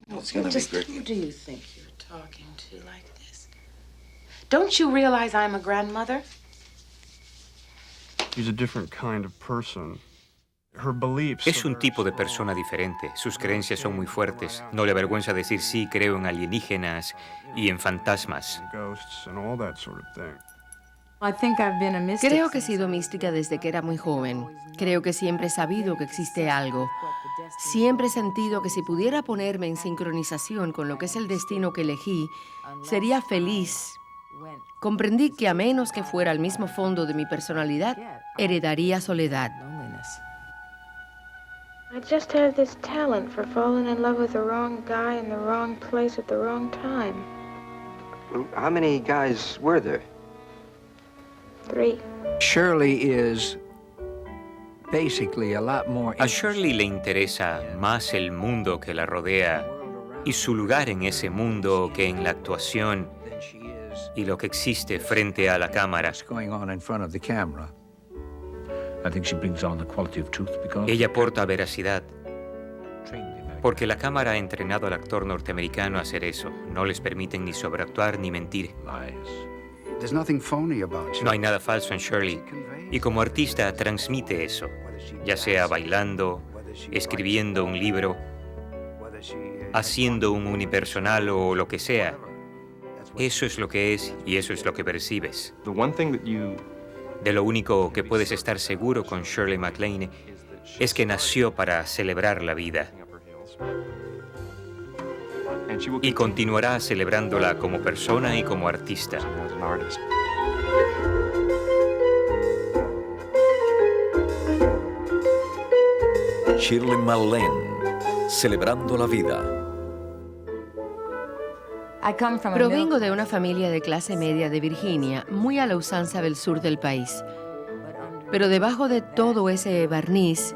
Well, it's gonna Just be great. who do you think you're talking to like this? Don't you realize I'm a grandmother? She's a different kind of person. Her beliefs Es are un very tipo de strong. persona diferente. Sus creencias son muy fuertes. No le avergüenza decir sí, creo en alienígenas y en fantasmas. Ghosts and all that sort of thing. Creo que he sido mística desde que era muy joven. Creo que siempre he sabido que existe algo. Siempre he sentido que si pudiera ponerme en sincronización con lo que es el destino que elegí, sería feliz. Comprendí que a menos que fuera al mismo fondo de mi personalidad, heredaría soledad. I just have this talent for falling in love with the wrong guy in the wrong place at the wrong time. How many guys were there? 3. Shirley is basically a lot more A Shirley le interesa más el mundo que la rodea y su lugar en ese mundo que en la actuación than she is y lo que existe frente a la cámara. what's going on in front of the camera. I think she brings on the quality of truth because Ella aporta veracidad, trained in that. porque la cámara ha entrenado al actor norteamericano a hacer eso. No les permiten ni sobreactuar ni mentir. Lies. There's nothing phony about you. No hay nada falso en Shirley. Y como artista transmite eso, ya sea bailando, escribiendo un libro, Whether she haciendo un unipersonal o lo que sea. Eso es lo que es y eso es lo que percibes. The one thing that you De lo único que puedes estar seguro con Shirley MacLaine es que nació para celebrar la vida and she will y continuará celebrándola como persona y como artista. as an artist. Shirley MacLaine, celebrando la vida. Provengo de una familia de clase media de Virginia, muy a la usanza del sur del país. Pero debajo de todo ese barniz,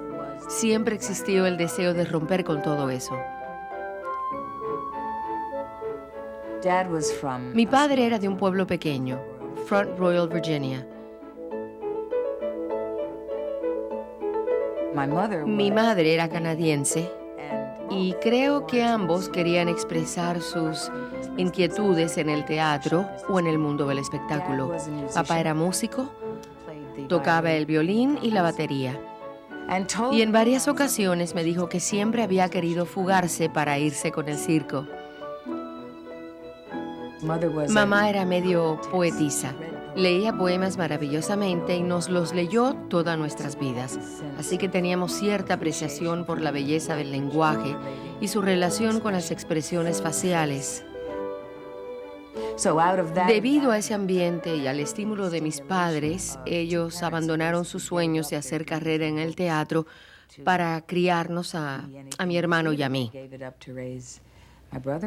siempre existió el deseo de romper con todo eso. Mi padre era de un pueblo pequeño, Front Royal, Virginia. Mi madre era canadiense y creo que ambos querían expresar sus inquietudes en el teatro o en el mundo del espectáculo. Papá era músico, tocaba el violín y la batería. Y en varias ocasiones me dijo que siempre había querido fugarse para irse con el circo. Mamá era medio poetisa. Leía poemas maravillosamente y nos los leyó todas nuestras vidas. Así que teníamos cierta apreciación por la belleza del lenguaje y su relación con las expresiones faciales. Debido a ese ambiente y al estímulo de mis padres, ellos abandonaron sus sueños de hacer carrera en el teatro para criarnos a mi hermano y a mí.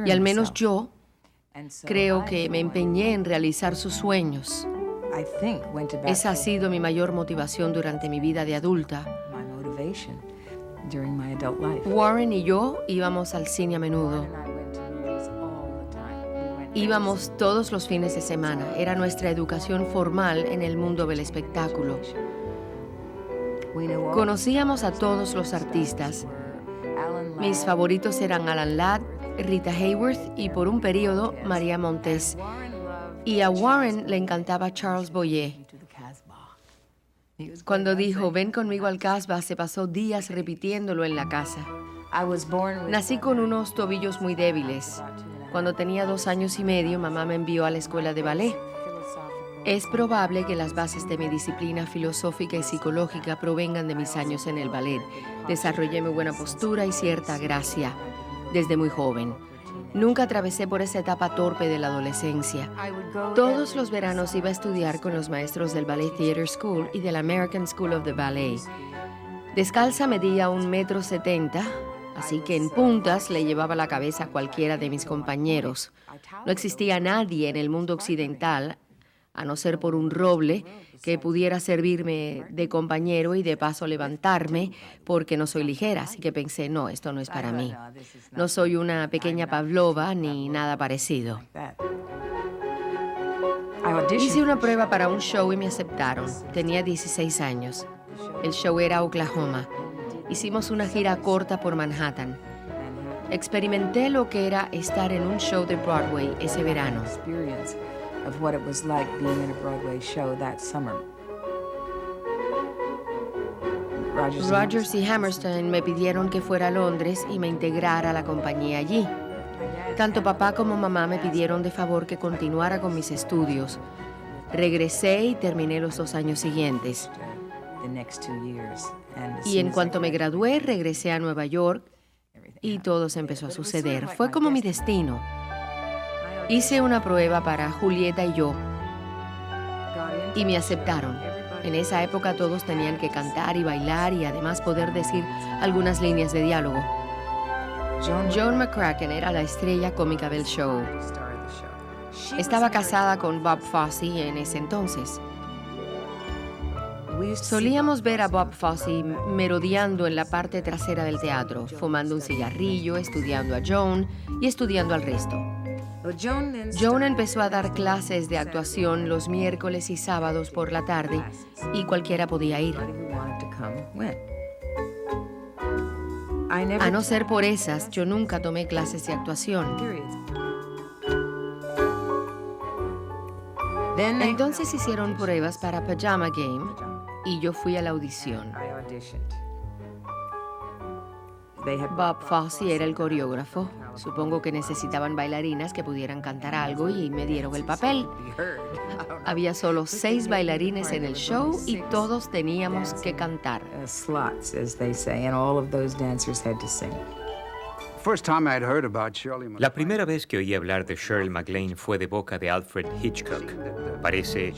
Y al menos yo creo que me empeñé en realizar sus sueños. Esa ha sido mi mayor motivación durante mi vida de adulta. Warren y yo íbamos al cine a menudo. Íbamos todos los fines de semana. Era nuestra educación formal en el mundo del espectáculo. Conocíamos a todos los artistas. Mis favoritos eran Alan Ladd, Rita Hayworth y por un periodo María Montez. Y a Warren le encantaba Charles Boyer. Cuando dijo, ven conmigo al Casbah, se pasó días repitiéndolo en la casa. Nací con unos tobillos muy débiles. Cuando tenía 2 años y medio, mamá me envió a la escuela de ballet. Es probable que las bases de mi disciplina filosófica y psicológica provengan de mis años en el ballet. Desarrollé muy buena postura y cierta gracia desde muy joven. Nunca atravesé por esa etapa torpe de la adolescencia. Todos los veranos iba a estudiar con los maestros del Ballet Theatre School y del American School of the Ballet. Descalza medía 1,70 m, así que en puntas le llevaba la cabeza a cualquiera de mis compañeros. No existía nadie en el mundo occidental, a no ser por un roble, que pudiera servirme de compañero y de paso levantarme, porque no soy ligera, así que pensé, no, esto no es para mí. No soy una pequeña Pavlova ni nada parecido. Hice una prueba para un show y me aceptaron. Tenía 16 años. El show era Oklahoma. Hicimos una gira corta por Manhattan. Experimenté lo que era estar en un show de Broadway ese verano. Of what it was like being in a Broadway show that summer. Rodgers y Hammerstein me pidieron que fuera a Londres y me integrara a la compañía allí. Tanto papá como mamá me pidieron de favor que continuara con mis estudios. Regresé y terminé los 2 años siguientes. Y en cuanto me gradué, regresé a Nueva York y todo se empezó a suceder. Fue como mi destino. Hice una prueba para Julieta y yo y me aceptaron. En esa época todos tenían que cantar y bailar y además poder decir algunas líneas de diálogo. Joan McCracken era la estrella cómica del show. Estaba casada con Bob Fosse en ese entonces. Solíamos ver a Bob Fosse merodeando en la parte trasera del teatro, fumando un cigarrillo, estudiando a Joan y estudiando al resto. Joan empezó a dar clases de actuación los miércoles y sábados por la tarde y cualquiera podía ir. A no ser por esas, yo nunca tomé clases de actuación. Entonces hicieron pruebas para Pajama Game y yo fui a la audición. Bob Fosse era el coreógrafo. Supongo que necesitaban bailarinas que pudieran cantar algo y me dieron el papel. Había solo 6 bailarines en el show y todos teníamos que cantar. La primera vez que oí hablar de Shirley MacLaine fue de boca de Alfred Hitchcock. Parece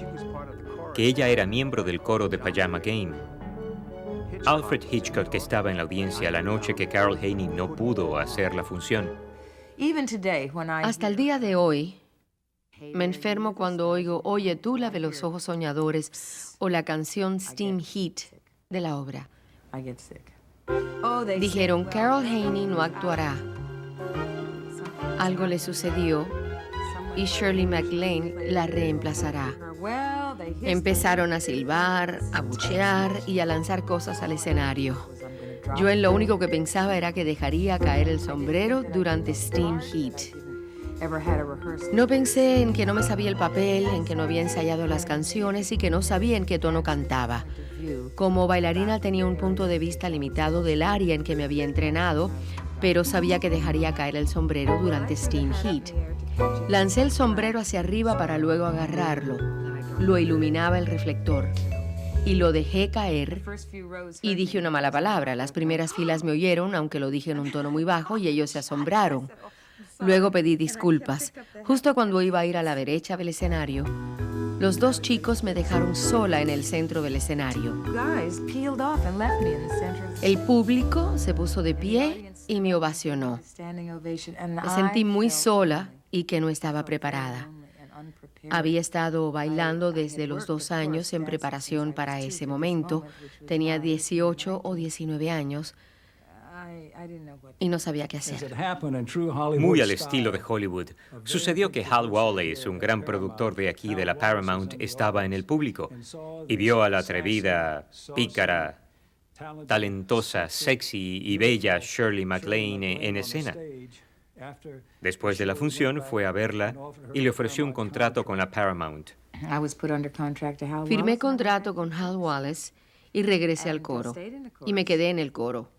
que ella era miembro del coro de Pajama Game. Alfred Hitchcock estaba en la audiencia la noche que Carol Haney no pudo hacer la función. Hasta el día de hoy, me enfermo cuando oigo Oye tú la de los ojos soñadores o la canción Steam Heat de la obra. Dijeron, Carol Haney no actuará. Algo le sucedió y Shirley MacLaine la reemplazará. Empezaron a silbar, a buchear y a lanzar cosas al escenario. Yo en lo único que pensaba era que dejaría caer el sombrero durante Steam Heat. No pensé en que no me sabía el papel, en que no había ensayado las canciones y que no sabía en qué tono cantaba. Como bailarina tenía un punto de vista limitado del área en que me había entrenado, pero sabía que dejaría caer el sombrero durante Steam Heat. Lancé el sombrero hacia arriba para luego agarrarlo. Lo iluminaba el reflector y lo dejé caer y dije una mala palabra. Las primeras filas me oyeron, aunque lo dije en un tono muy bajo, y ellos se asombraron. Luego pedí disculpas. Justo cuando iba a ir a la derecha del escenario, los 2 chicos me dejaron sola en el centro del escenario. El público se puso de pie y me ovacionó. Me sentí muy sola y que no estaba preparada. Había estado bailando desde los 2 años en preparación para ese momento. Tenía 18 o 19 años y no sabía qué hacer. Muy al estilo de Hollywood, sucedió que Hal Wallace, un gran productor de aquí de la Paramount, estaba en el público y vio a la atrevida, pícara, talentosa, sexy y bella Shirley MacLaine en escena. Después de la función fue a verla y le ofreció un contrato con la Paramount. Firmé contrato con Hal Wallace y regresé al coro. Y me quedé en el coro.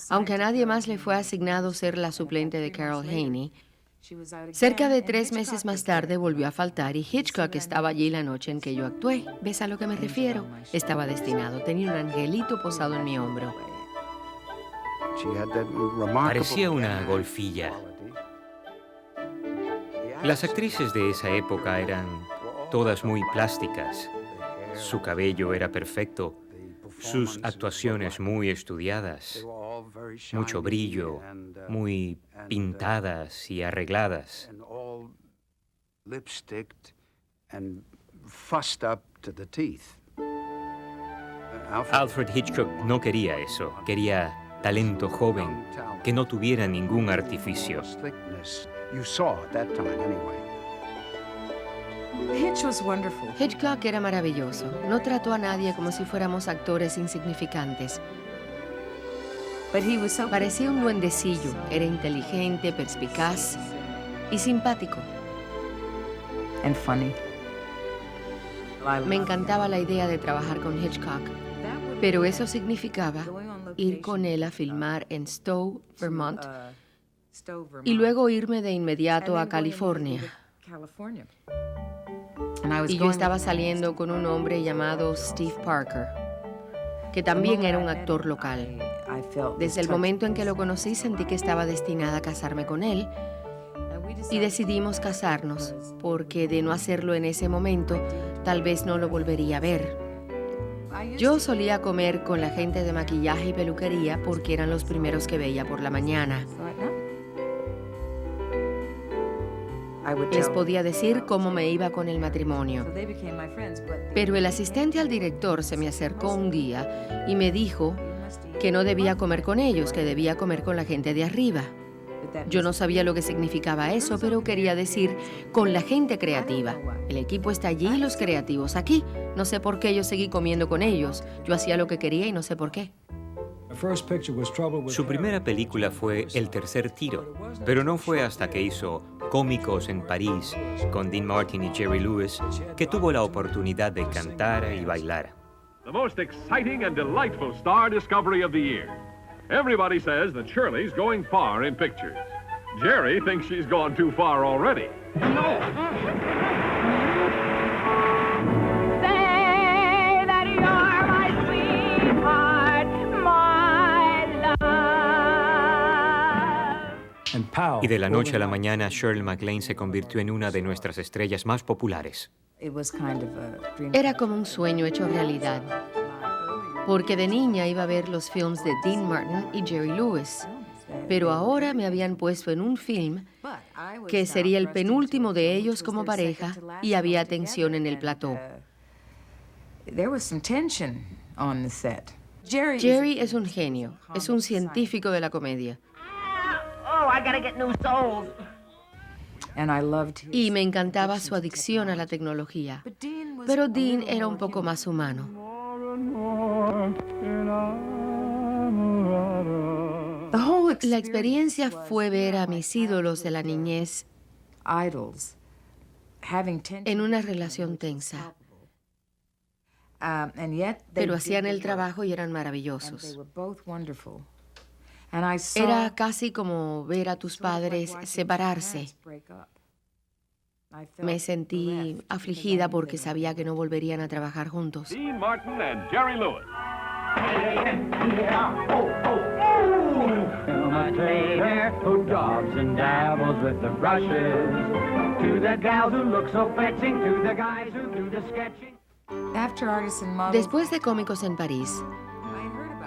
Aunque a nadie más le fue asignado ser la suplente de Carol Haney, cerca de 3 meses más tarde volvió a faltar y Hitchcock estaba allí la noche en que yo actué. ¿Ves a lo que me refiero? Estaba destinado. Tenía un angelito posado en mi hombro. Parecía una golfilla. Las actrices de esa época eran todas muy plásticas. Su cabello era perfecto, sus actuaciones muy estudiadas, mucho brillo, muy pintadas y arregladas. Alfred Hitchcock no quería eso, quería talento joven, que no tuviera ningún artificio. Hitchcock era maravilloso. No trató a nadie como si fuéramos actores insignificantes. But he was so Parecía un duendecillo, era inteligente, perspicaz y simpático. and funny. Me encantaba la idea de trabajar con Hitchcock, pero eso significaba ir con él a filmar en Stowe, Vermont, y luego irme de inmediato a California. Y yo estaba saliendo con un hombre llamado Steve Parker, que también era un actor local. Desde el momento en que lo conocí sentí que estaba destinada a casarme con él y decidimos casarnos porque de no hacerlo en ese momento tal vez no lo volvería a ver. Yo solía comer con la gente de maquillaje y peluquería porque eran los primeros que veía por la mañana. Les podía decir cómo me iba con el matrimonio. Pero el asistente al director se me acercó un día y me dijo que no debía comer con ellos, que debía comer con la gente de arriba. Yo no sabía lo que significaba eso, pero quería decir con la gente creativa. El equipo está allí y los creativos aquí. No sé por qué yo seguí comiendo con ellos. Yo hacía lo que quería y no sé por qué. Su primera película fue El tercer tiro, pero no fue hasta que hizo Cómicos en París con Dean Martin y Jerry Lewis que tuvo la oportunidad de cantar y bailar. The most exciting and delightful star discovery of the year. Everybody says that Shirley's going far in pictures. Jerry thinks she's gone too far already. Y de la noche a la mañana, Shirley MacLaine se convirtió en una de nuestras estrellas más populares. Era como un sueño hecho realidad, porque de niña iba a ver los films de Dean Martin y Jerry Lewis, pero ahora me habían puesto en un film que sería el penúltimo de ellos como pareja y había tensión en el plató. Jerry es un genio, es un científico de la comedia. Y me encantaba su adicción a la tecnología. Pero Dean era un poco más humano. La experiencia fue ver a mis ídolos de la niñez en una relación tensa. Pero hacían el trabajo y eran maravillosos. Era casi como ver a tus padres separarse. Me sentí afligida porque sabía que no volverían a trabajar juntos. Dean Martin and Jerry Lewis. Who daubs and dabbles with the brushes, to the gals who look so fetching, to the guys who do the sketching. Después de Cómicos en París,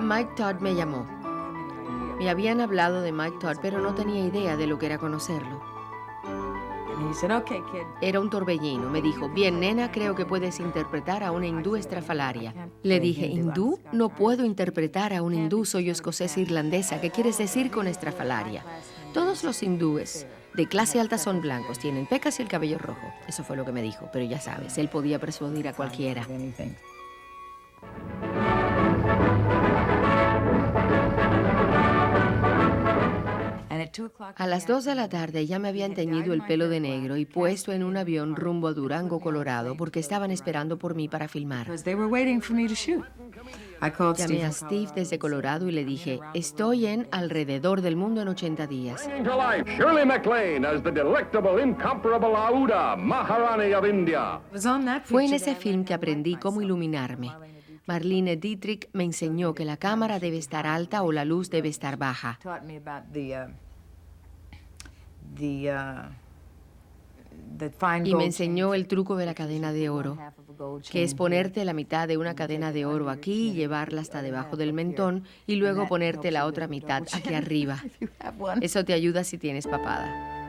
Mike Todd me llamó. Me habían hablado de Mike Todd, pero no tenía idea de lo que era conocerlo. Era un torbellino. Me dijo, bien, nena, creo que puedes interpretar a una hindú estrafalaria. Le dije, ¿hindú? No puedo interpretar a un hindú, soy escocesa irlandesa. ¿Qué quieres decir con estrafalaria? Todos los hindúes de clase alta son blancos, tienen pecas y el cabello rojo. Eso fue lo que me dijo, pero ya sabes, él podía persuadir a cualquiera. A las 2 de la tarde ya me habían teñido el pelo de negro y puesto en un avión rumbo a Durango, Colorado, porque estaban esperando por mí para filmar. Llamé a Steve desde Colorado y le dije, estoy en Alrededor del Mundo en 80 días. Bringing to life Shirley MacLaine as the delectable, incomparable Aouda, Maharani of India. Fue en ese film que aprendí cómo iluminarme. Marlene Dietrich me enseñó que la cámara debe estar alta o la luz debe estar baja. Y me enseñó el truco de la cadena de oro, que es ponerte la mitad de una cadena de oro aquí y llevarla hasta debajo del mentón y luego ponerte la otra mitad aquí arriba. Eso te ayuda si tienes papada.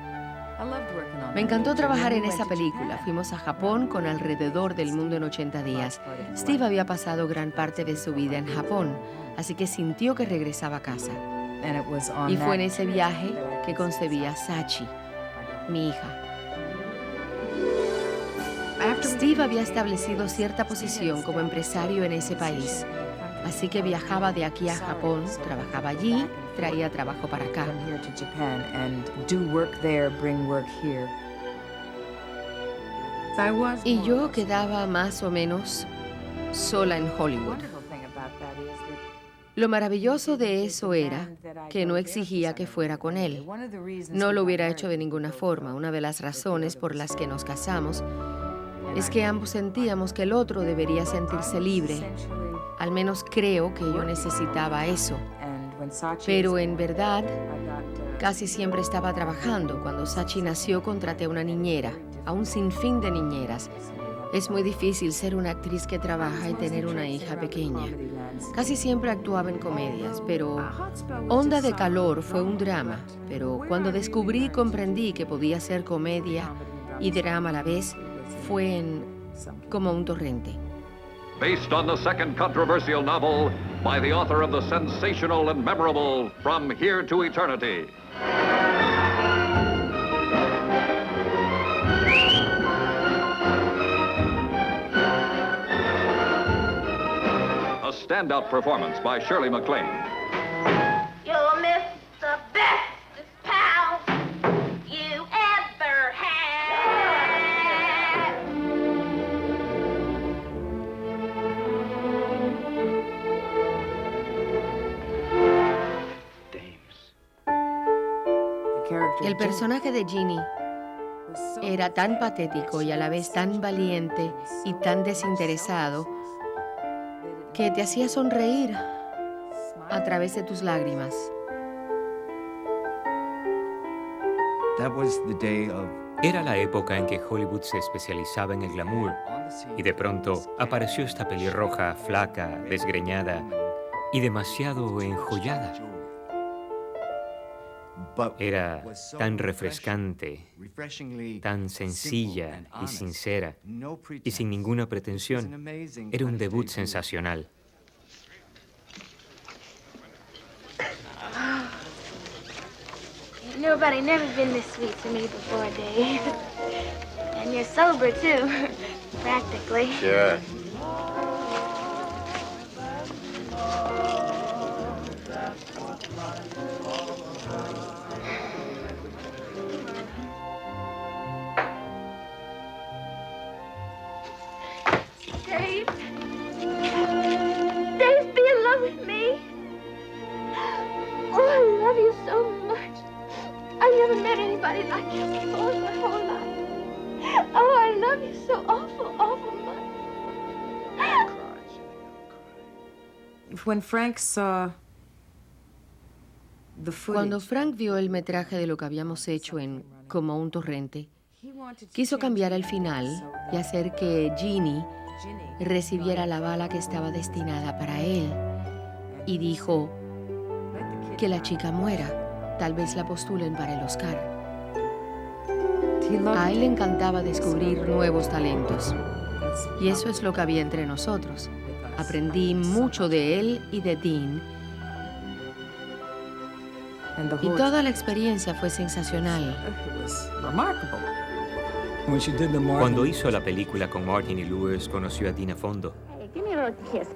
Me encantó trabajar en esa película. Fuimos a Japón con Alrededor del Mundo en 80 días. Steve había pasado gran parte de su vida en Japón, así que sintió que regresaba a casa. Y fue en ese viaje que concebí a Sachi, mi hija. Steve había establecido cierta posición como empresario en ese país. Así que viajaba de aquí a Japón, trabajaba allí, traía trabajo para acá. Come here to Japan and do work there, bring work here. I was Y more or yo less- quedaba más o menos sola en The Hollywood. wonderful thing about that is that Lo maravilloso de eso era que no exigía que fuera con él. one of the reasons No we lo got hubiera married hecho de ninguna forma. Una de las razones por las que nos casamos es que ambos sentíamos que el otro debería sentirse libre. essentially, Al menos creo que yo necesitaba eso. and when Sachi Pero was en verdad, I got, casi siempre estaba trabajando. Cuando Sachi nació, contraté a una niñera, a un sinfín de niñeras. Es muy difícil ser una actriz que trabaja y tener una hija pequeña. Casi siempre actuaba en comedias, pero Onda de Calor fue un drama. Pero cuando descubrí y comprendí que podía ser comedia y drama a la vez, fue en Como un torrente. Based on the second controversial novel by the author of the sensational and memorable From Here to Eternity. A standout performance by Shirley MacLaine. You'll miss the bestest pal you ever had. the character El of personaje de Ginny was so era tan patético y a la vez tan valiente y tan desinteresado que te hacía sonreír a través de tus lágrimas. That was the day of Era la época en que Hollywood se especializaba en el glamour y de pronto apareció esta pelirroja, flaca, desgreñada y demasiado enjollada. Era tan refrescante, tan sencilla y sincera y sin ninguna pretensión. Era un debut sensacional. Nobody never been this sweet to me before, Dave. And you're sober, too. Practically. Sure. Dave? Dave, be in love with me? Oh, I love you so much. I've never met anybody like you before in my whole life. Oh, I love you so awful, awful much. When Frank saw the Cuando footage, Frank vio el metraje de lo que habíamos hecho en Como un torrente, he wanted to quiso change cambiar the el final ending so y that hacer que Ginny Ginny recibiera la bala que estaba destinada para él. Y dijo let the kid que la die. chica muera. Tal vez la postulen para el Oscar. He loved A él le it. encantaba descubrir nuevos talentos. That's Y eso es lo que había entre nosotros. Aprendí mucho de él y de Dean. and the Y whole toda la experiencia fue sensacional. it was remarkable. Cuando hizo la película con Martin y Lewis, conoció a Dean a fondo. Hey, give me a little kiss.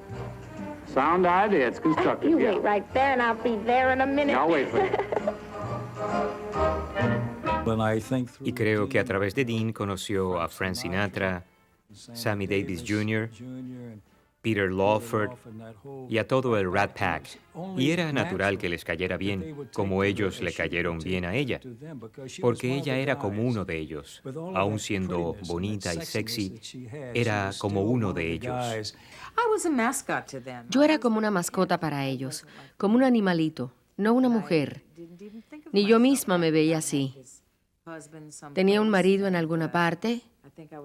Sound idea. It's constructive. You yeah. wait right there, and I'll be there in a minute. I'll wait for you. Y creo que a través de Dean conoció a Frank Sinatra, Sammy Davis Jr., Peter Lawford y a todo el Rat Pack. Y era natural que les cayera bien, como ellos le cayeron bien a ella, porque ella era como uno de ellos. Aun siendo bonita y sexy, era como uno de ellos. I was a mascot to them. Yo era como una mascota para ellos, como un animalito, no una mujer. Ni yo misma me veía así. Tenía un marido en alguna parte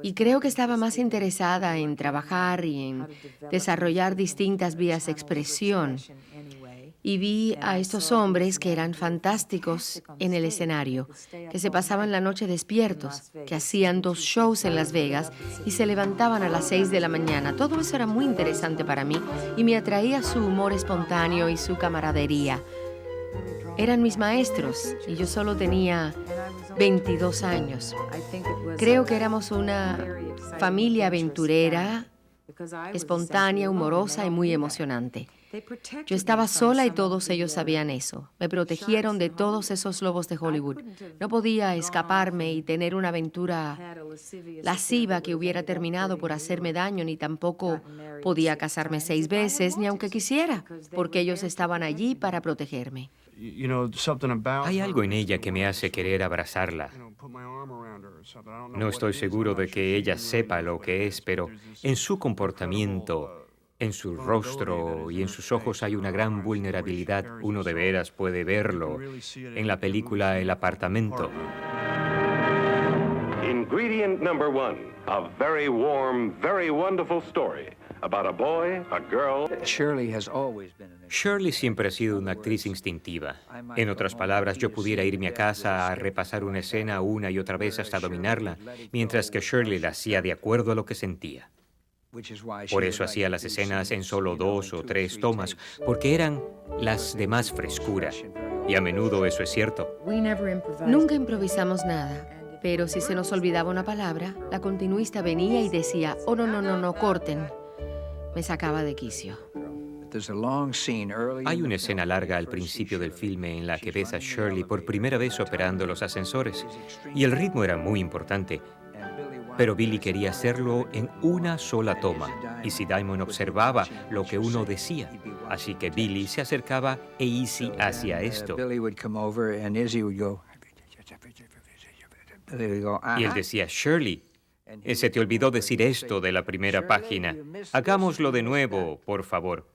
y creo que estaba más interesada en trabajar y en desarrollar distintas vías de expresión. Y vi a estos hombres que eran fantásticos en el escenario, que se pasaban la noche despiertos, que hacían 2 shows en Las Vegas y se levantaban a las 6 de la mañana. Todo eso era muy interesante para mí y me atraía su humor espontáneo y su camaradería. Eran mis maestros y yo solo tenía 22 años. Creo que éramos una familia aventurera, espontánea, humorosa y muy emocionante. Yo estaba sola y todos ellos sabían eso. Me protegieron de todos esos lobos de Hollywood. No podía escaparme y tener una aventura lasciva que hubiera terminado por hacerme daño, ni tampoco podía casarme 6 veces, ni aunque quisiera, porque ellos estaban allí para protegerme. Hay algo en ella que me hace querer abrazarla. No estoy seguro de que ella sepa lo que es, pero en su comportamiento, en su rostro y en sus ojos hay una gran vulnerabilidad. Uno de veras puede verlo en la película El apartamento. Ingredient number 1, a very warm, very wonderful story about a boy, a girl. Shirley siempre ha sido una actriz instintiva. En otras palabras, yo pudiera irme a casa a repasar una escena una y otra vez hasta dominarla, mientras que Shirley la hacía de acuerdo a lo que sentía. Por eso hacía las escenas en solo 2 o 3 tomas, porque eran las de más frescura. Y a menudo eso es cierto. Nunca improvisamos nada, pero si se nos olvidaba una palabra, la continuista venía y decía, oh, no, corten. Me sacaba de quicio. Hay una escena larga al principio del filme en la que ves a Shirley por primera vez operando los ascensores, y el ritmo era muy importante. Pero Billy quería hacerlo en una sola toma, y si Diamond observaba lo que uno decía, así que Billy se acercaba e Izzy hacía esto. Y él decía, Shirley, se te olvidó decir esto de la primera página. Hagámoslo de nuevo, por favor.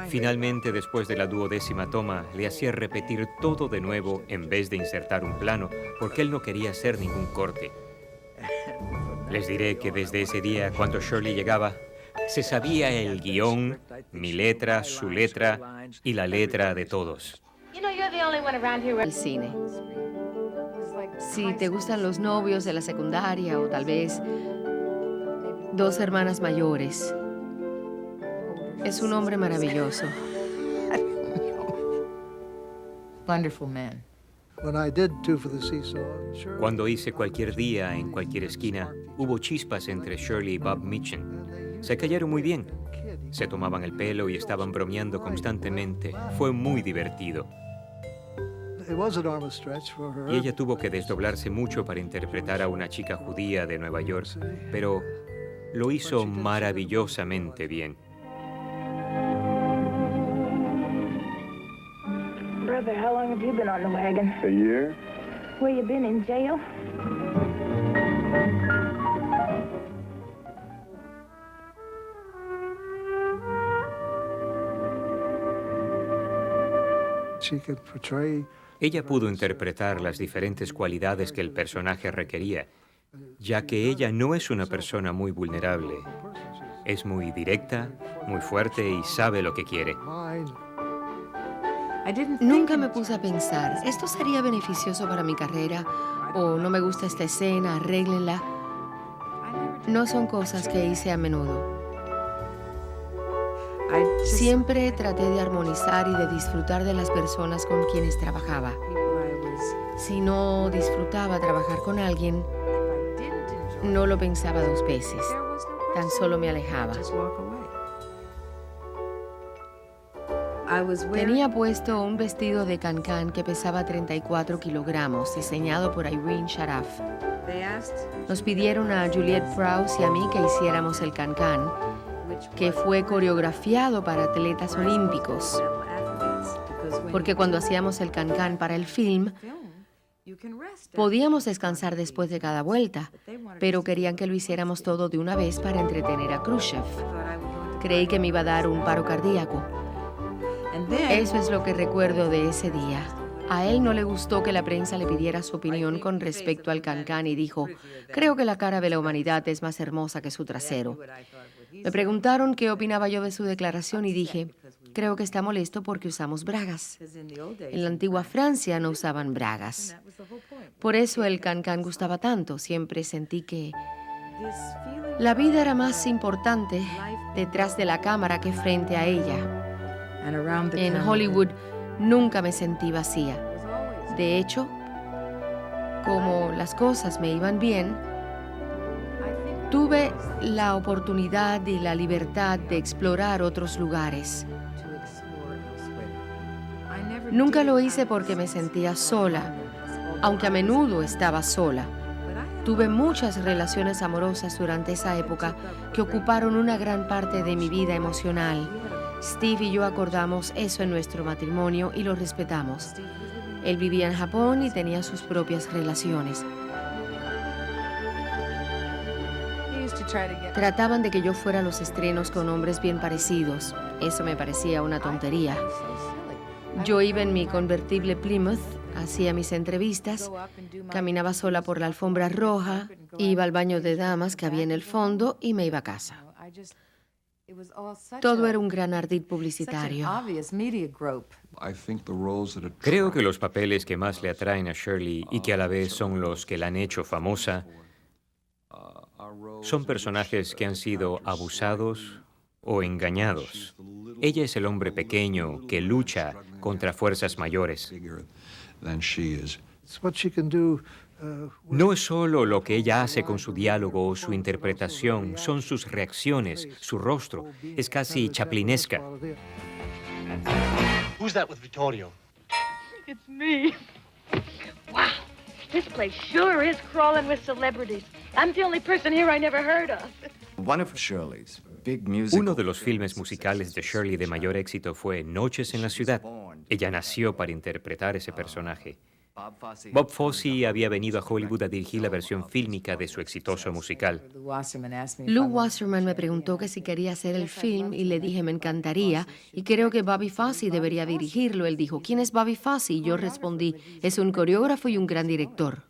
Finalmente, después de la 12ª toma, le hacía repetir todo de nuevo en vez de insertar un plano, porque él no quería hacer ningún corte. Les diré que desde ese día, cuando Shirley llegaba, se sabía el guión, mi letra, su letra y la letra de todos. El cine. Si te gustan los novios de la secundaria o tal vez 2 hermanas mayores, es un hombre maravilloso. Wonderful man. Cuando hice Cualquier día en cualquier esquina, hubo chispas entre Shirley y Bob Mitchum. Se cayeron muy bien. Se tomaban el pelo y estaban bromeando constantemente. Fue muy divertido. Y ella tuvo que desdoblarse mucho para interpretar a una chica judía de Nueva York, pero lo hizo maravillosamente bien. Brother, how long have you been on the wagon? A year? Where you been, in jail? Ella pudo interpretar las diferentes cualidades que el personaje requería, ya que ella no es una persona muy vulnerable. Es muy directa, muy fuerte y sabe lo que quiere. Nunca me puse a pensar, ¿esto sería beneficioso para mi carrera? ¿O no me gusta esta escena, arréglenla? No son cosas que hice a menudo. Siempre traté de armonizar y de disfrutar de las personas con quienes trabajaba. Si no disfrutaba trabajar con alguien, no lo pensaba 2 veces. Tan solo me alejaba. Tenía puesto un vestido de cancán que pesaba 34 kilogramos, diseñado por Irene Sharaff. Nos pidieron a Juliette Prowse y a mí que hiciéramos el cancán, que fue coreografiado para atletas olímpicos. Porque cuando hacíamos el cancán para el film, podíamos descansar después de cada vuelta, pero querían que lo hiciéramos todo de una vez para entretener a Khrushchev. Creí que me iba a dar un paro cardíaco. Eso es lo que recuerdo de ese día. A él no le gustó que la prensa le pidiera su opinión con respecto al cancán y dijo, creo que la cara de la humanidad es más hermosa que su trasero. Me preguntaron qué opinaba yo de su declaración y dije, creo que está molesto porque usamos bragas. En la antigua Francia no usaban bragas. Por eso el cancán gustaba tanto. Siempre sentí que la vida era más importante detrás de la cámara que frente a ella. En Hollywood nunca me sentí vacía. De hecho, como las cosas me iban bien, tuve la oportunidad y la libertad de explorar otros lugares. Nunca lo hice porque me sentía sola, aunque a menudo estaba sola. Tuve muchas relaciones amorosas durante esa época que ocuparon una gran parte de mi vida emocional. Steve y yo acordamos eso en nuestro matrimonio y lo respetamos. Él vivía en Japón y tenía sus propias relaciones. Trataban de que yo fuera a los estrenos con hombres bien parecidos. Eso me parecía una tontería. Yo iba en mi convertible Plymouth, hacía mis entrevistas, caminaba sola por la alfombra roja, iba al baño de damas que había en el fondo y me iba a casa. Todo era un gran ardid publicitario. Creo que los papeles que más le atraen a Shirley y que a la vez son los que la han hecho famosa son personajes que han sido abusados o engañados. Ella es el hombre pequeño que lucha contra fuerzas mayores. No es solo lo que ella hace con su diálogo o su interpretación, son sus reacciones, su rostro. Es casi chaplinesca. Who's that with Vittorio? It's me. Wow, this place sure is crawling with celebrities. I'm the only person here I never heard of. One of Shirley's big music. Uno de los filmes musicales de Shirley de mayor éxito fue Noches en la Ciudad. Ella nació para interpretar ese personaje. Bob Fosse había venido a Hollywood a dirigir la versión fílmica de su exitoso musical. Lou Wasserman me preguntó que si quería hacer el film y le dije me encantaría y creo que Bobby Fosse debería dirigirlo. Él dijo, ¿quién es Bobby Fosse? Y yo respondí, es un coreógrafo y un gran director.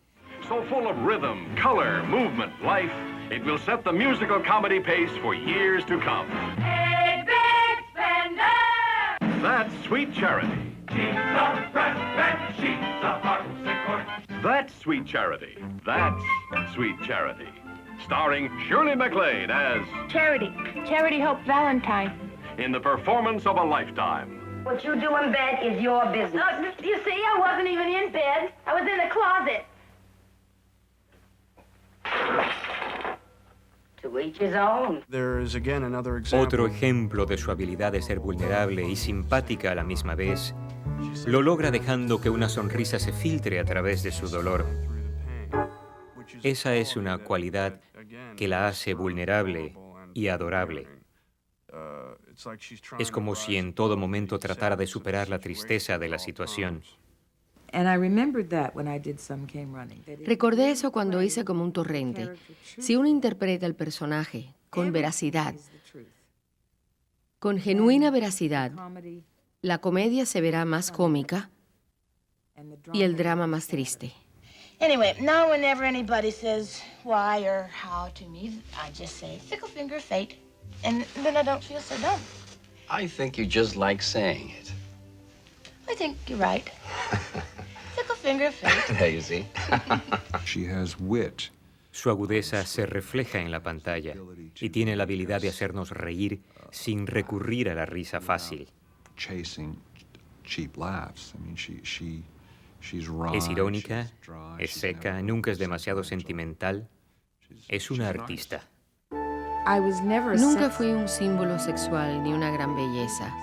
So full of rhythm, color, movement, life, it will set the musical comedy pace for years to come. Hey, big spender! That's Sweet Charity. She's a breast she's a harpsichord. That's Sweet Charity. That's Sweet Charity. Starring Shirley MacLaine as Charity Hope Valentine. in the performance of a lifetime. What you do in bed is your business. You see, I wasn't even in bed. I was in the closet. To each his own. There is again another example. Otro ejemplo de su habilidad de ser vulnerable y simpática a la misma vez, lo logra dejando que una sonrisa se filtre a través de su dolor. Esa es una cualidad que la hace vulnerable y adorable. Es como si en todo momento tratara de superar la tristeza de la situación. Recordé eso cuando hice Como un torrente. Si uno interpreta el personaje con veracidad, con genuina veracidad, la comedia se verá más cómica y el drama más triste. Anyway, now whenever anybody says why or how to me, I just say, fickle finger of fate. And then I don't feel so dumb. I think you just like saying it. I think you're right. Fickle finger of fate. There you see. She has wit. Su agudeza se refleja en la pantalla y tiene la habilidad de hacernos reír sin recurrir a la risa fácil. Chasing cheap laughs. I mean, she's raw. Es irónica, es seca, nunca es demasiado sentimental. Es una artista. Nunca fui un símbolo sexual ni una gran belleza.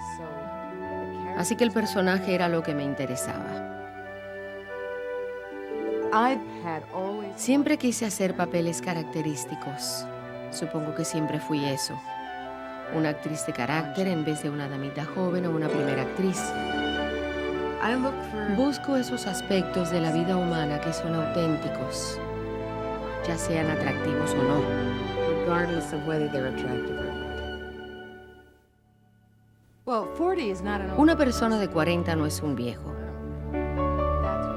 Así que el personaje era lo que me interesaba. Siempre quise hacer papeles característicos. Supongo que siempre fui eso. Una actriz de carácter en vez de una damita joven o una primera actriz. Busco esos aspectos de la vida humana que son auténticos, ya sean atractivos o no. Regardless of whether they're attractive or not. Well, 40 is not an old... Una persona de 40 no es un viejo.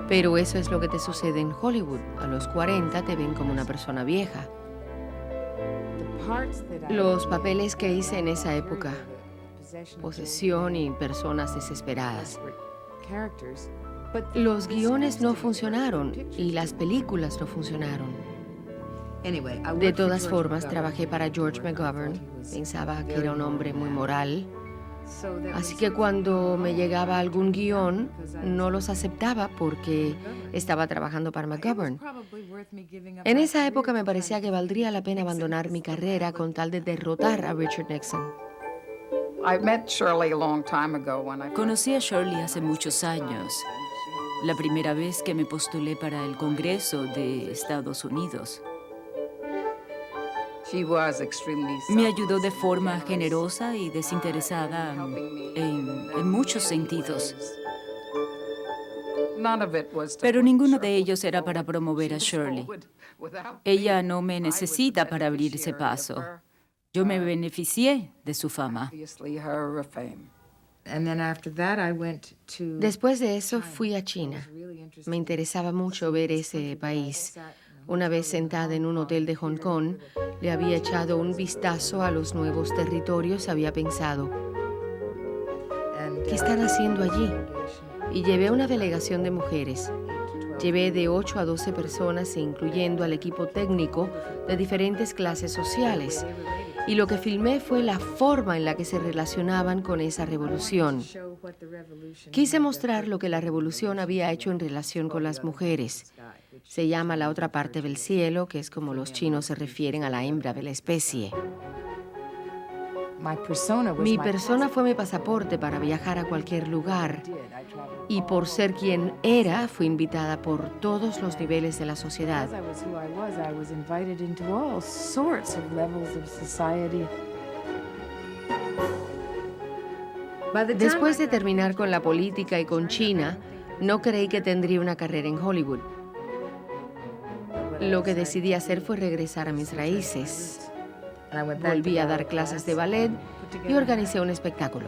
Pero eso es lo que te sucede en Hollywood. A los 40 te ven como una persona vieja. Los papeles que hice en esa época, posesión y personas desesperadas. Los guiones no funcionaron y las películas no funcionaron. De todas formas, trabajé para George McGovern. Pensaba que era un hombre muy moral, Así que cuando me llegaba algún guión, no los aceptaba porque estaba trabajando para McGovern. En esa época me parecía que valdría la pena abandonar mi carrera con tal de derrotar a Richard Nixon. Conocí a Shirley hace muchos años. La primera vez que me postulé para el Congreso de Estados Unidos. Me ayudó de forma generosa y desinteresada en muchos sentidos. Pero ninguno de ellos era para promover a Shirley. Ella no me necesita para abrirse paso. Yo me beneficié de su fama. Después de eso fui a China. Me interesaba mucho ver ese país. Una vez sentada en un hotel de Hong Kong, le había echado un vistazo a los nuevos territorios y había pensado, ¿qué están haciendo allí? Y llevé una delegación de mujeres. Llevé de 8 a 12 personas, incluyendo al equipo técnico de diferentes clases sociales. Y lo que filmé fue la forma en la que se relacionaban con esa revolución. Quise mostrar lo que la revolución había hecho en relación con las mujeres. Se llama la otra parte del cielo, que es como los chinos se refieren a la hembra de la especie. Mi persona fue mi pasaporte para viajar a cualquier lugar. Y por ser quien era, fui invitada por todos los niveles de la sociedad. Después de terminar con la política y con China, no creí que tendría una carrera en Hollywood. Lo que decidí hacer fue regresar a mis raíces. Volví a dar clases de ballet y organicé un espectáculo.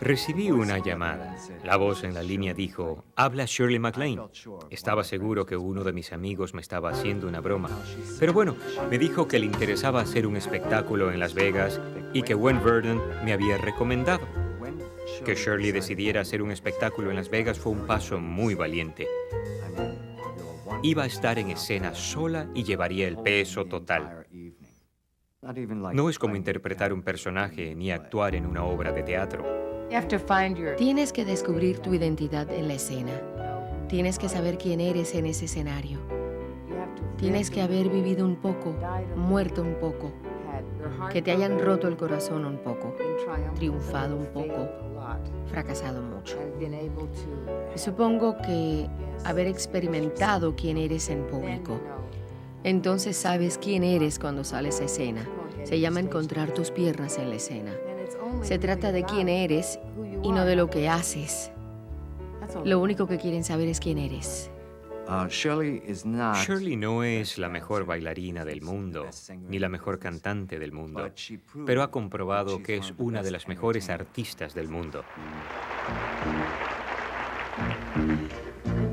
Recibí una llamada. La voz en la línea dijo, habla Shirley MacLaine. Estaba seguro que uno de mis amigos me estaba haciendo una broma. Pero bueno, me dijo que le interesaba hacer un espectáculo en Las Vegas y que Gwen Verdon me había recomendado. Que Shirley decidiera hacer un espectáculo en Las Vegas fue un paso muy valiente. Iba a estar en escena sola y llevaría el peso total. No es como interpretar un personaje ni actuar en una obra de teatro. Tienes que descubrir tu identidad en la escena. Tienes que saber quién eres en ese escenario. Tienes que haber vivido un poco, muerto un poco, que te hayan roto el corazón un poco, triunfado un poco, fracasado mucho. Y supongo que haber experimentado quién eres en público. Entonces sabes quién eres cuando sales a escena. Se llama encontrar tus piernas en la escena. Se trata de quién eres y no de lo que haces. Lo único que quieren saber es quién eres. Shirley no es la mejor bailarina del mundo, ni la mejor cantante del mundo, pero ha comprobado que es una de las mejores artistas del mundo.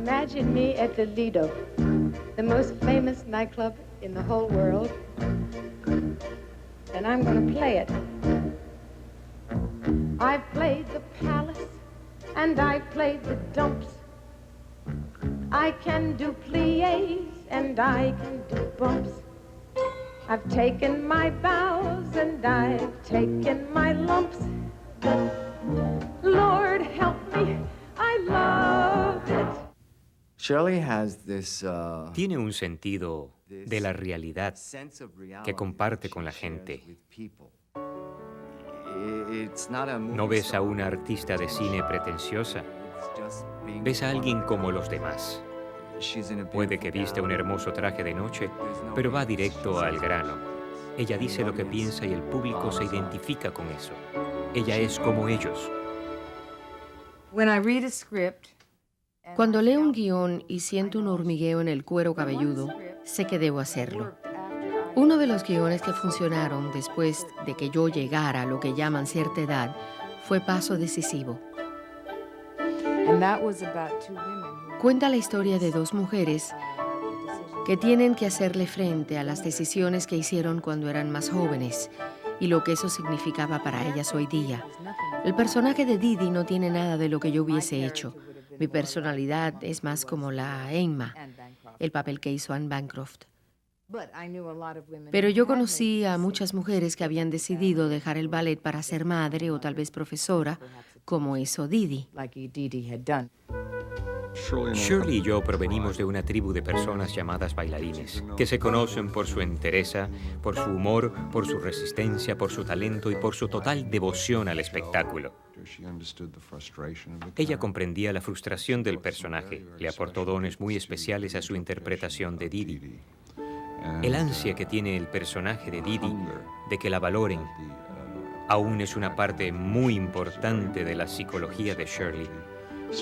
Imagine me at the Lido, the most famous nightclub in the whole world, and I'm going to play it. I've played the Palace, and I've played the Dumps. I can do pliés, and I can do bumps. I've taken my bows, and I've taken my lumps. But Lord help me, I loved it. Shirley has this, Tiene un sentido de la realidad que comparte con la gente. No ves a una artista de cine pretenciosa. Ves a alguien como los demás. Puede que vista un hermoso traje de noche, pero va directo al grano. Ella dice lo que piensa y el público se identifica con eso. Ella es como ellos. Cuando leo un guión y siento un hormigueo en el cuero cabelludo, sé que debo hacerlo. Uno de los guiones que funcionaron después de que yo llegara a lo que llaman cierta edad fue Paso Decisivo. Cuenta la historia de dos mujeres que tienen que hacerle frente a las decisiones que hicieron cuando eran más jóvenes y lo que eso significaba para ellas hoy día. El personaje de Didi no tiene nada de lo que yo hubiese hecho. Mi personalidad es más como la Emma, el papel que hizo Anne Bancroft. Pero yo conocí a muchas mujeres que habían decidido dejar el ballet para ser madre o tal vez profesora, como hizo Didi. Shirley y yo provenimos de una tribu de personas llamadas bailarines, que se conocen por su entereza, por su humor, por su resistencia, por su talento y por su total devoción al espectáculo. Ella comprendía la frustración del personaje, le aportó dones muy especiales a su interpretación de Didi. El ansia que tiene el personaje de Didi de que la valoren aún es una parte muy importante de la psicología de Shirley.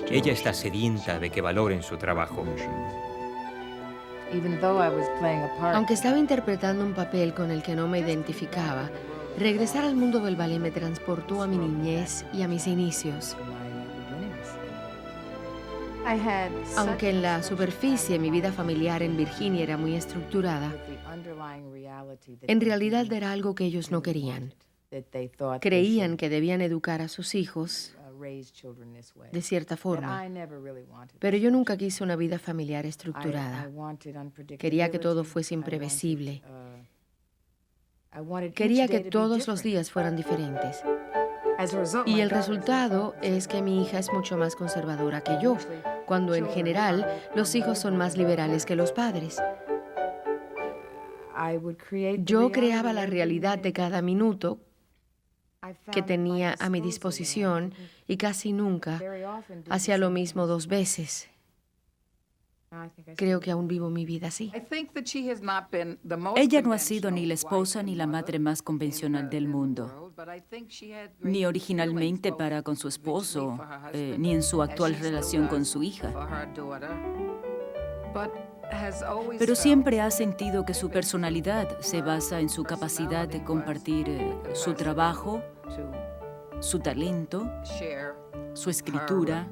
Ella está sedienta de que valoren su trabajo. Aunque estaba interpretando un papel con el que no me identificaba, regresar al mundo del ballet me transportó a mi niñez y a mis inicios. Aunque en la superficie mi vida familiar en Virginia era muy estructurada, en realidad era algo que ellos no querían. Creían que debían educar a sus hijos de cierta forma, pero yo nunca quise una vida familiar estructurada. Quería que todo fuese imprevisible. Quería que todos los días fueran diferentes. Y el resultado es que mi hija es mucho más conservadora que yo, cuando en general los hijos son más liberales que los padres. Yo creaba la realidad de cada minuto que tenía a mi disposición y casi nunca hacía lo mismo 2 veces. Creo que aún vivo mi vida así. Ella no ha sido ni la esposa ni la madre más convencional del mundo, ni originalmente para con su esposo, ni en su actual relación con su hija. Pero siempre ha sentido que su personalidad se basa en su capacidad de compartir su trabajo, su talento, su escritura,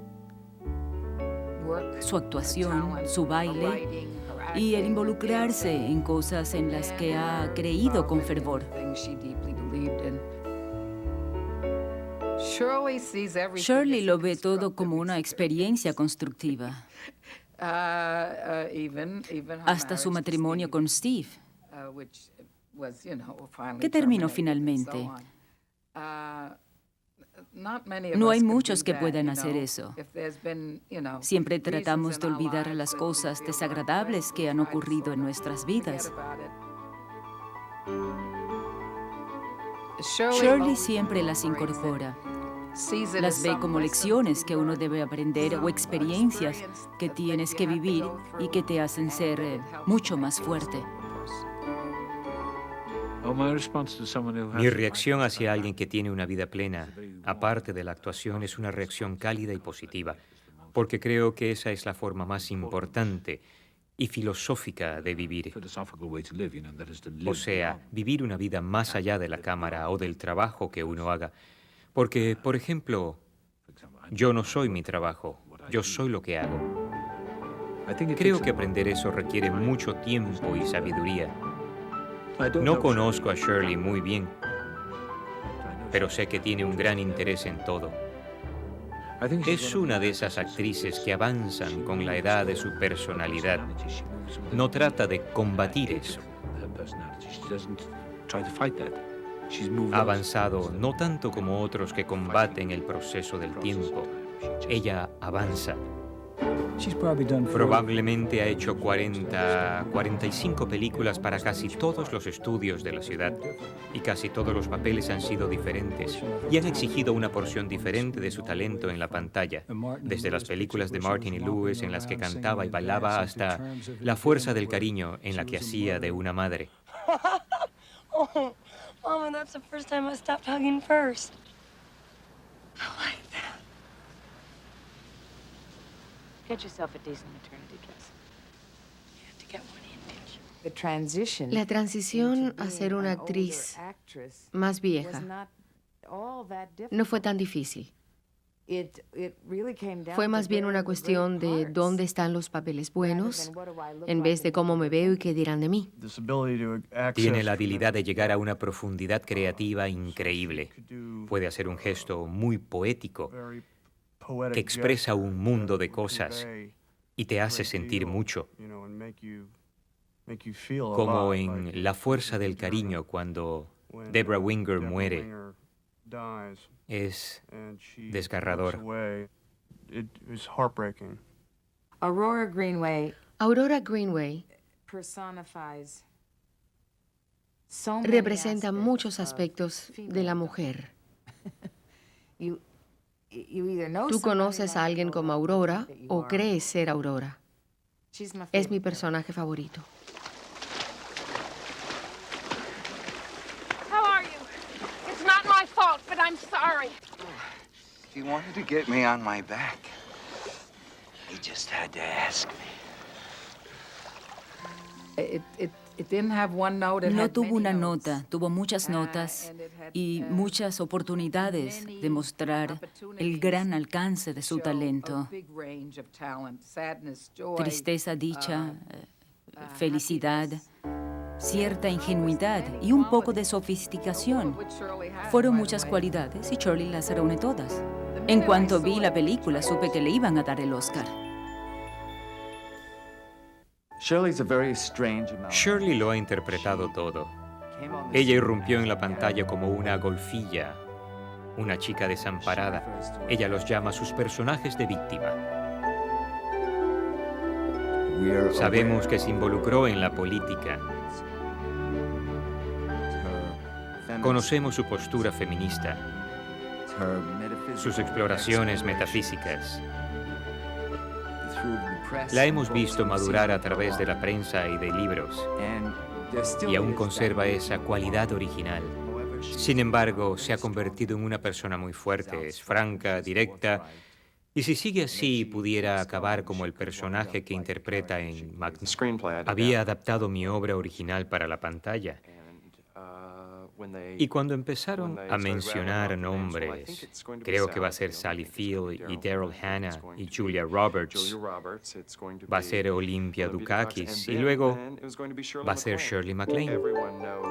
su actuación, su baile y el involucrarse en cosas en las que ha creído con fervor. Shirley lo ve todo como una experiencia constructiva. Hasta su matrimonio con Steve, que terminó finalmente. No hay muchos que puedan hacer eso. Siempre tratamos de olvidar las cosas desagradables que han ocurrido en nuestras vidas. Shirley siempre las incorpora. Las ve como lecciones que uno debe aprender o experiencias que tienes que vivir y que te hacen ser mucho más fuerte. Mi reacción hacia alguien que tiene una vida plena, aparte de la actuación, es una reacción cálida y positiva, porque creo que esa es la forma más importante y filosófica de vivir. O sea, vivir una vida más allá de la cámara o del trabajo que uno haga. Porque, por ejemplo, yo no soy mi trabajo, yo soy lo que hago. Creo que aprender eso requiere mucho tiempo y sabiduría. No conozco a Shirley muy bien, pero sé que tiene un gran interés en todo. Es una de esas actrices que avanzan con la edad de su personalidad. No trata de combatir eso. Ha avanzado no tanto como otros que combaten el proceso del tiempo. Ella avanza. Probablemente ha hecho 45 películas para casi todos los estudios de la ciudad y casi todos los papeles han sido diferentes y han exigido una porción diferente de su talento en la pantalla, desde las películas de Martin y Lewis en las que cantaba y bailaba hasta La fuerza del cariño en la que hacía de una madre. Oh, Mama, that's the first time I stopped hugging first. I like that. Get yourself a decent maternity dress. You have to get one in, bitch. La transición a ser una actriz más vieja no fue tan difícil. Fue más bien una cuestión de dónde están los papeles buenos, en vez de cómo me veo y qué dirán de mí. Tiene la habilidad de llegar a una profundidad creativa increíble. Puede hacer un gesto muy poético que expresa un mundo de cosas y te hace sentir mucho. como en La fuerza del cariño cuando Debra Winger muere. Es desgarrador. Aurora Greenway personifies so many representa aspects muchos of aspectos de la mujer. You either know Tú somebody conoces a like alguien como Aurora o crees ser Aurora. She's my Es mi favorite. personaje favorito. How are you? It's not my fault, but I'm sorry. He wanted to get me on my back. He just had to ask me. It didn't have one note, it No had tuvo many una notes. nota, tuvo muchas notas y muchas oportunidades de mostrar el gran alcance de su talento. Big range of talent, sadness, joy, Tristeza, dicha, felicidad, cierta ingenuidad y un poco de sofisticación. Fueron muchas cualidades y Shirley las reúne todas. En cuanto vi la película, supe que le iban a dar el Oscar. Shirley lo ha interpretado todo. Ella irrumpió en la pantalla como una golfilla, una chica desamparada. Ella los llama sus personajes de víctima. Sabemos que se involucró en la política. Conocemos su postura feminista, sus exploraciones metafísicas. La hemos visto madurar a través de la prensa y de libros, y aún conserva esa cualidad original. Sin embargo, se ha convertido en una persona muy fuerte, es franca, directa, y si sigue así, pudiera acabar como el personaje que interpreta en Magnolia. Había adaptado mi obra original para la pantalla. Y cuando empezaron a mencionar nombres, creo que va a ser Sally Field y Daryl Hannah y Julia Roberts, va a ser Olympia Dukakis y luego va a ser Shirley MacLaine.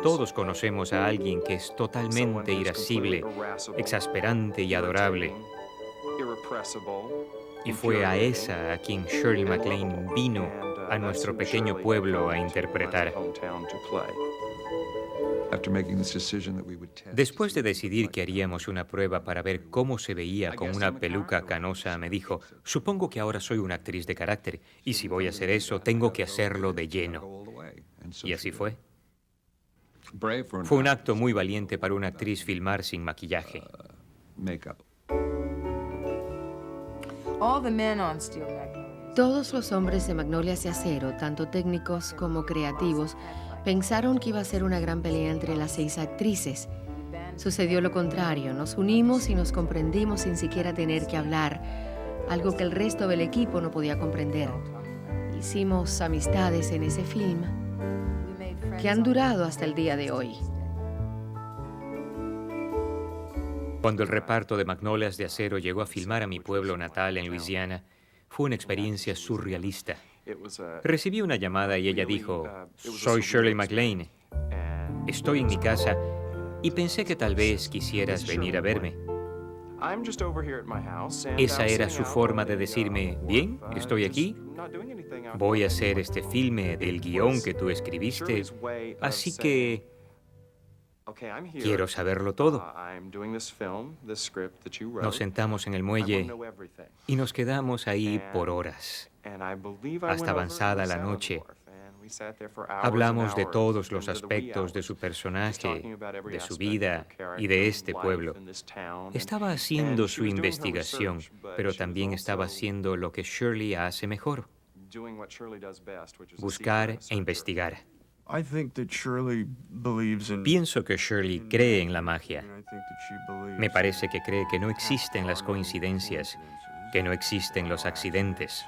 Todos conocemos a alguien que es totalmente irascible, exasperante y adorable. Y fue a esa a quien Shirley MacLaine vino a nuestro pequeño pueblo a interpretar. Después de decidir que haríamos una prueba para ver cómo se veía con una peluca canosa, me dijo, supongo que ahora soy una actriz de carácter, y si voy a hacer eso, tengo que hacerlo de lleno. Y así fue. Fue un acto muy valiente para una actriz filmar sin maquillaje. All the men on Steel Magnolias. Todos los hombres de Magnolias de Acero, tanto técnicos como creativos, pensaron que iba a ser una gran pelea entre las 6 actrices. Sucedió lo contrario, nos unimos y nos comprendimos sin siquiera tener que hablar, algo que el resto del equipo no podía comprender. Hicimos amistades en ese film que han durado hasta el día de hoy. Cuando el reparto de Magnolias de Acero llegó a filmar a mi pueblo natal en Luisiana, fue una experiencia surrealista. Recibí una llamada y ella dijo, soy Shirley MacLaine, estoy en mi casa y pensé que tal vez quisieras venir a verme. Esa era su forma de decirme, bien, estoy aquí, voy a hacer este filme del guión que tú escribiste, así que quiero saberlo todo. Nos sentamos en el muelle y nos quedamos ahí por horas, hasta avanzada la noche. Hablamos de todos los aspectos de su personaje, de su vida y de este pueblo. Estaba haciendo su investigación, pero también estaba haciendo lo que Shirley hace mejor: buscar e investigar. Pienso que Shirley cree en la magia. Me parece que cree que no existen las coincidencias, que no existen los accidentes.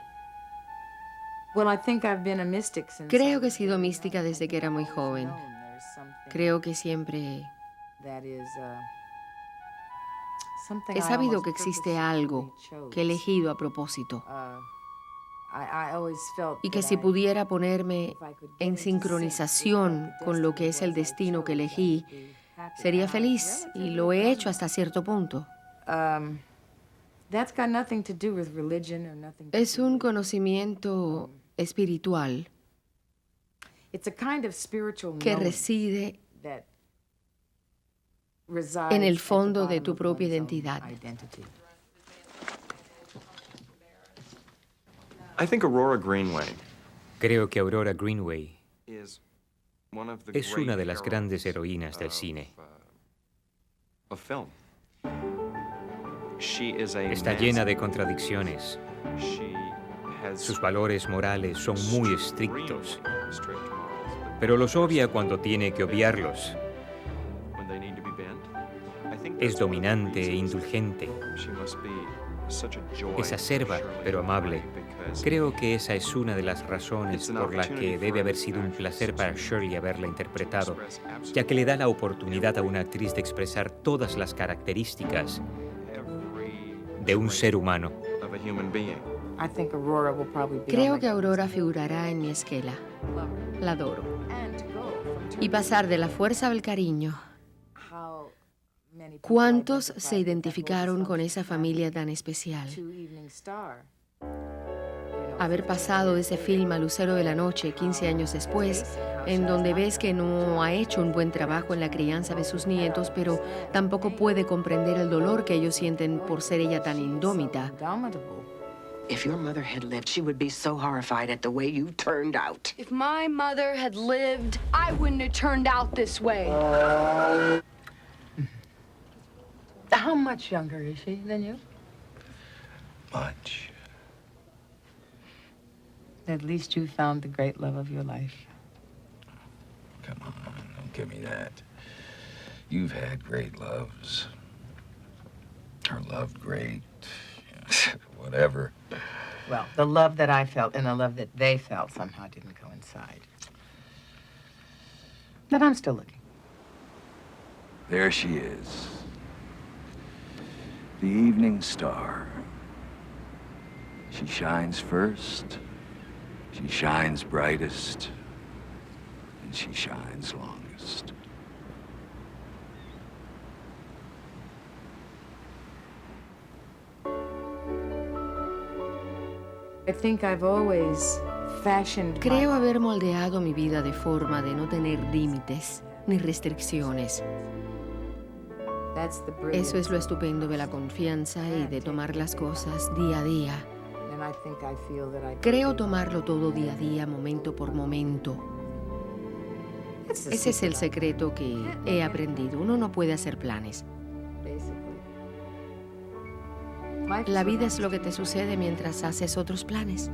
Creo que he sido mística desde que era muy joven. Creo que siempre he sabido que existe algo que he elegido a propósito. Y que si pudiera ponerme en sincronización con lo que es el destino que elegí, sería feliz, y lo he hecho hasta cierto punto. Es un conocimiento espiritual. It's a kind of spiritual que knowing reside that resides en el at the fondo de bottom tu of propia one's own identidad. identity. I think Aurora Greenway Creo que Aurora Greenway is one of the es great una de las heroines grandes heroínas del cine. of film. She is a Está llena de contradicciones. She has Sus valores morales son muy estrictos, strict morals, pero los obvia cuando tiene que obviarlos. but when they need to be bent, I think Es that's one of the dominante e reasons indulgente. she must be such a joy Es acerba, pero amable. Creo que esa es una de las razones por la que debe haber sido un placer para Shirley haberla interpretado, ya que le da la oportunidad a una actriz de expresar todas las características de un ser humano. of a human being. I think Aurora will probably be Creo on que my Aurora figurará en mi esquela. La adoro. and to go from Y pasar de la fuerza al cariño. how many people ¿Cuántos se identified with that identificaron whole con esa familia tan especial? to Evening Star. Haber pasado ese film a Lucero de la Noche 15 años después, en donde ves que no ha hecho un buen trabajo en la crianza de sus nietos, pero tampoco puede comprender el dolor que ellos sienten por ser ella tan indómita. If your mother had lived, she would be so horrified at the way you turned out. If my mother had lived, I wouldn't have turned out this way. How much younger is she than you? Much. At least you found the great love of your life. Come on, don't give me that. You've had great loves. Or loved great. Whatever. Well, the love that I felt and the love that they felt somehow didn't coincide. But I'm still looking. There she is. The evening star. She shines first. She shines brightest. And she shines longest. I think I've always fashioned Creo haber moldeado mi vida de forma de no tener límites ni restricciones. That's the Eso es lo estupendo de la confianza y de tomar las cosas día a día. And I think I feel that I Creo tomarlo todo día a día, momento por momento. Ese es el secreto que he aprendido. Uno no puede hacer planes. La vida es lo que te sucede mientras haces otros planes.